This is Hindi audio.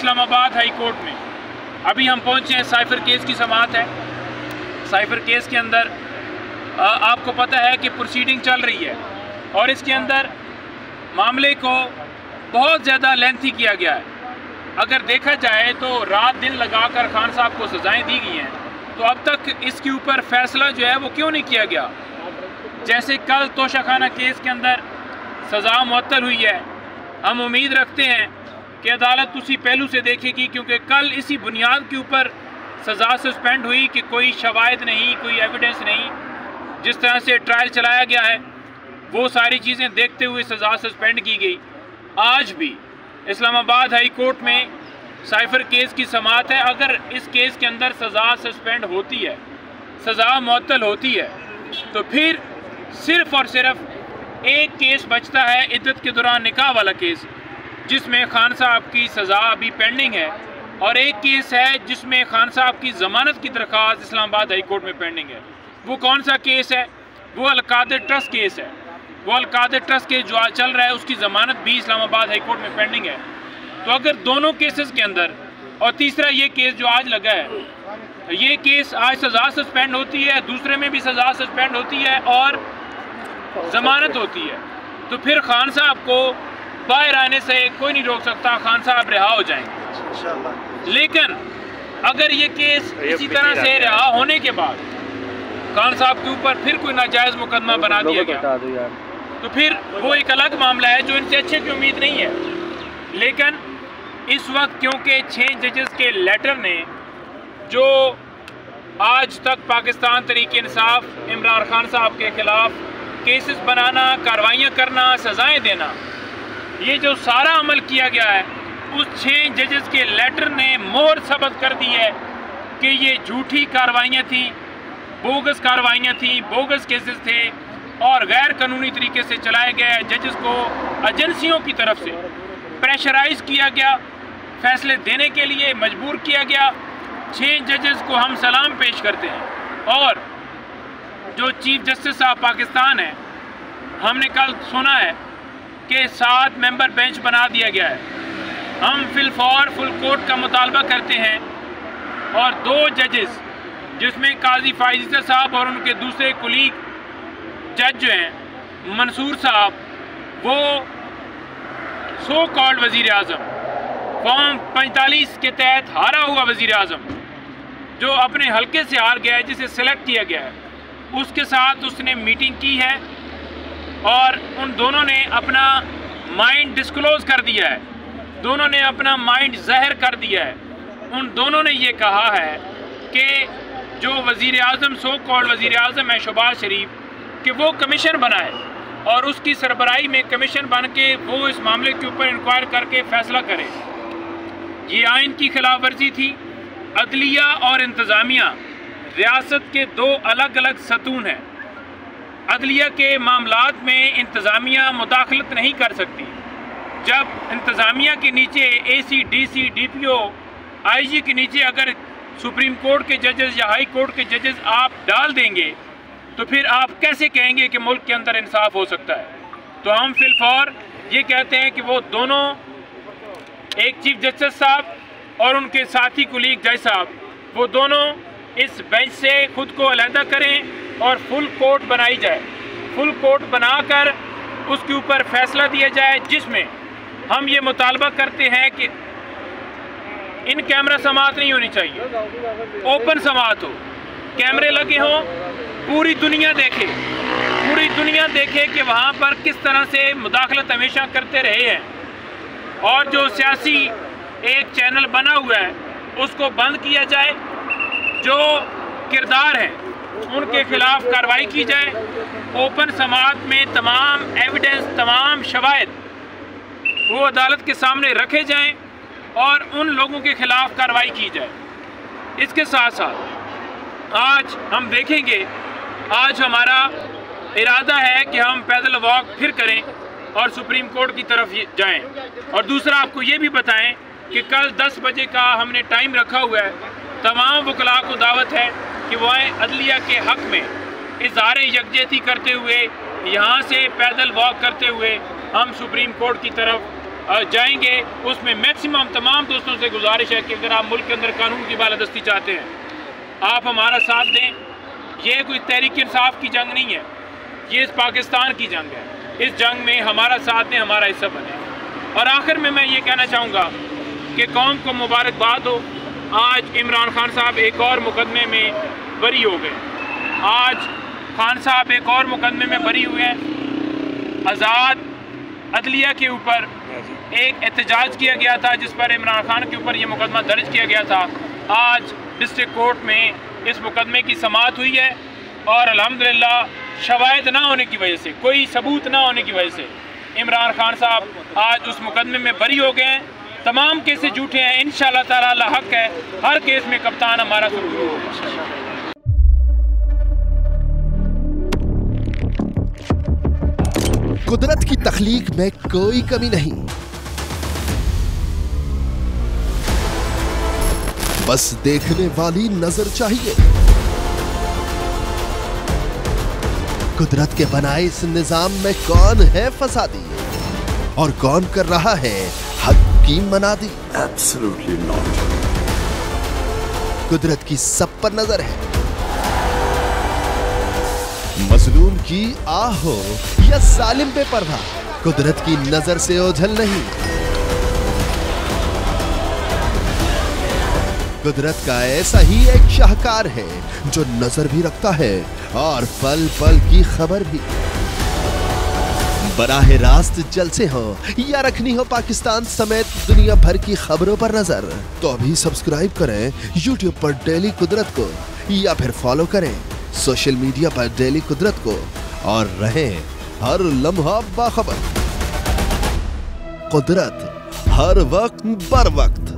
इस्लामाबाद हाई कोर्ट में अभी हम पहुंचे हैं। साइफर केस की समाअत है। साइफर केस के अंदर आपको पता है कि प्रोसीडिंग चल रही है और इसके अंदर मामले को बहुत ज़्यादा लेंथी किया गया है। अगर देखा जाए तो रात दिन लगाकर खान साहब को सज़ाएं दी गई हैं, तो अब तक इसके ऊपर फैसला जो है वो क्यों नहीं किया गया। जैसे कल तोशाखाना केस के अंदर सज़ा मुअत्तल हुई है, हम उम्मीद रखते हैं कि अदालत उसी पहलू से देखेगी, क्योंकि कल इसी बुनियाद के ऊपर सज़ा सस्पेंड हुई कि कोई शवाहिद नहीं, कोई एविडेंस नहीं। जिस तरह से ट्रायल चलाया गया है वो सारी चीज़ें देखते हुए सज़ा सस्पेंड की गई। आज भी इस्लामाबाद हाई कोर्ट में साइफर केस की समाअत है। अगर इस केस के अंदर सज़ा सस्पेंड होती है, सज़ा मुअत्तल होती है, तो फिर सिर्फ़ और सिर्फ एक केस बचता है, इद्दत के दौरान निकाह वाला केस, जिसमें खान साहब की सज़ा अभी पेंडिंग है, और एक केस है जिसमें खान साहब की ज़मानत की दरख्वास्त इस्लामाबाद हाई कोर्ट में पेंडिंग है। वो कौन सा केस है? वो अलकादर ट्रस्ट केस है। वो अलकादर ट्रस्ट केस जो आज चल रहा है उसकी ज़मानत भी इस्लामाबाद हाई कोर्ट में पेंडिंग है। तो अगर दोनों केसेस के अंदर, और तीसरा ये केस जो आज लगा है, ये केस आज सज़ा सस्पेंड होती है, दूसरे में भी सज़ा सस्पेंड होती है और ज़मानत होती है, तो फिर खान साहब को बाहर आने से कोई नहीं रोक सकता, खान साहब रिहा हो जाएंगे। लेकिन अगर ये केस इसी तरह से रिहा होने के बाद खान साहब के ऊपर फिर कोई नाजायज़ मुकदमा बना दिया गया, तो फिर वो एक अलग मामला है जो इनसे अच्छे की उम्मीद नहीं है। लेकिन इस वक्त क्योंकि 6 जजेस के लेटर ने जो आज तक पाकिस्तान तहरीक इंसाफ इमरान खान साहब के ख़िलाफ़ केसेस बनाना, कार्रवाइयाँ करना, सज़ाएँ देना, ये जो सारा अमल किया गया है, उस 6 जजेस के लेटर ने मोहर सबत कर दी है कि ये झूठी कार्रवाइयाँ थी, बोगस कार्रवाइयाँ थी, बोगस केसेस थे और गैर कानूनी तरीके से चलाए गए। जजेस को एजेंसियों की तरफ से प्रेशराइज किया गया, फैसले देने के लिए मजबूर किया गया। 6 जजेस को हम सलाम पेश करते हैं। और जो चीफ जस्टिस साहब पाकिस्तान है, हमने कल सुना है कि 7 मेंबर बेंच बना दिया गया है। हम फिलफौर फुल कोर्ट का मुतालबा करते हैं और 2 जजेस जिसमें काजी फाइज़ साहब और उनके दूसरे कुलीग जज जो हैं मंसूर साहब, वो सो कॉल्ड वज़ीर आज़म, फॉर्म 45 के तहत हारा हुआ वज़ीर आज़म, जो अपने हल्के से हार गया है, जिसे सेलेक्ट किया गया है, उसके साथ उसने मीटिंग की है और उन दोनों ने अपना माइंड डिस्क्लोज़ कर दिया है, दोनों ने अपना माइंड ज़ाहिर कर दिया है। उन दोनों ने ये कहा है कि जो वज़ीर आज़म सो कॉल्ड वज़ीर आज़म है शहबाज शरीफ, कि वो कमीशन बनाए और उसकी सरबराही में कमीशन बन के वो इस मामले के ऊपर इंक्वायर करके फ़ैसला करे। ये आइन की खिलाफ वर्जी थी। अदलिया और इंतज़ामिया रियासत के 2 अलग अलग सतून हैं। अदलिया के मामलात में इंतज़ामिया मुदाखलत नहीं कर सकती। जब इंतज़ामिया के नीचे AC, DC, DPO, IG के नीचे अगर सुप्रीम कोर्ट के जजेस या हाई कोर्ट के जजेस आप डाल देंगे, तो फिर आप कैसे कहेंगे कि मुल्क के अंदर इंसाफ हो सकता है। तो हम फिलफौर ये कहते हैं कि वो दोनों, एक चीफ जस्टिस साहब और उनके साथी कुलीग जज साहब, वो दोनों इस बेंच से खुद को अलहदा करें और फुल कोर्ट बनाई जाए। फुल कोर्ट बनाकर उसके ऊपर फैसला दिया जाए, जिसमें हम ये मुतालबा करते हैं कि इन कैमरा समाअत नहीं होनी चाहिए, ओपन समाअत हो, कैमरे लगे हों, पूरी दुनिया देखे, पूरी दुनिया देखे कि वहाँ पर किस तरह से मुदाखलत हमेशा करते रहे हैं। और जो सियासी एक चैनल बना हुआ है उसको बंद किया जाए, जो किरदार हैं उनके खिलाफ कार्रवाई की जाए, ओपन समाअत में तमाम एविडेंस, तमाम शवाहिद वो अदालत के सामने रखे जाएं और उन लोगों के खिलाफ कार्रवाई की जाए। इसके साथ साथ आज हम देखेंगे, आज हमारा इरादा है कि हम पैदल वॉक फिर करें और सुप्रीम कोर्ट की तरफ जाएं। और दूसरा आपको ये भी बताएं कि कल 10 बजे का हमने टाइम रखा हुआ है। तमाम वकला को दावत है कि वह अदलिया के हक़ में इज़हार यकजहती करते हुए, यहाँ से पैदल वॉक करते हुए हम सुप्रीम कोर्ट की तरफ जाएंगे उसमें मैक्सिमम तमाम दोस्तों से गुजारिश है कि अगर आप मुल्क के अंदर कानून की बालादस्ती चाहते हैं, आप हमारा साथ दें। ये कोई तहरीक इंसाफ की जंग नहीं है, ये इस पाकिस्तान की जंग है। इस जंग में हमारा साथ दें, हमारा हिस्सा बने। और आखिर में मैं ये कहना चाहूँगा कि कौम को मुबारकबाद हो, आज इमरान खान साहब एक और मुकदमे में बरी हो गए। आज खान साहब एक और मुकदमे में बरी हुए हैं। आज़ाद अदलिया के ऊपर एक एहतजाज किया गया था जिस पर इमरान खान के ऊपर ये मुकदमा दर्ज किया गया था। आज डिस्ट्रिक्ट कोर्ट में इस मुकदमे की समाअत हुई है और अल्हम्दुलिल्लाह शवाहिद ना होने की वजह से, कोई सबूत ना होने की वजह से इमरान खान साहब आज उस मुकदमे में बरी हो गए हैं। तमाम केसेस झूठे हैं, इंशाअल्लाह ताला हक है, हर केस में कप्तान हमारा जरूर होगा। कुदरत की तख्लीक में कोई कमी नहीं, बस देखने वाली नजर चाहिए। कुदरत के बनाए इस निजाम में कौन है फसादी और कौन कर रहा है हक की मनादी? Absolutely not. कुदरत की सब पर नजर है, मजलूम की आह हो या सालिम पे परवाह, कुदरत की नजर से ओझल नहीं। कुदरत का ऐसा ही एक शाहकार है जो नजर भी रखता है और पल पल की खबर भी। बराह रास्त जलसे हो या रखनी हो पाकिस्तान समेत दुनिया भर की खबरों पर नजर, तो अभी सब्सक्राइब करें YouTube पर डेली कुदरत को या फिर फॉलो करें सोशल मीडिया पर डेली कुदरत को और रहें हर लम्हा बाखबर। कुदरत हर वक्त बर वक्त।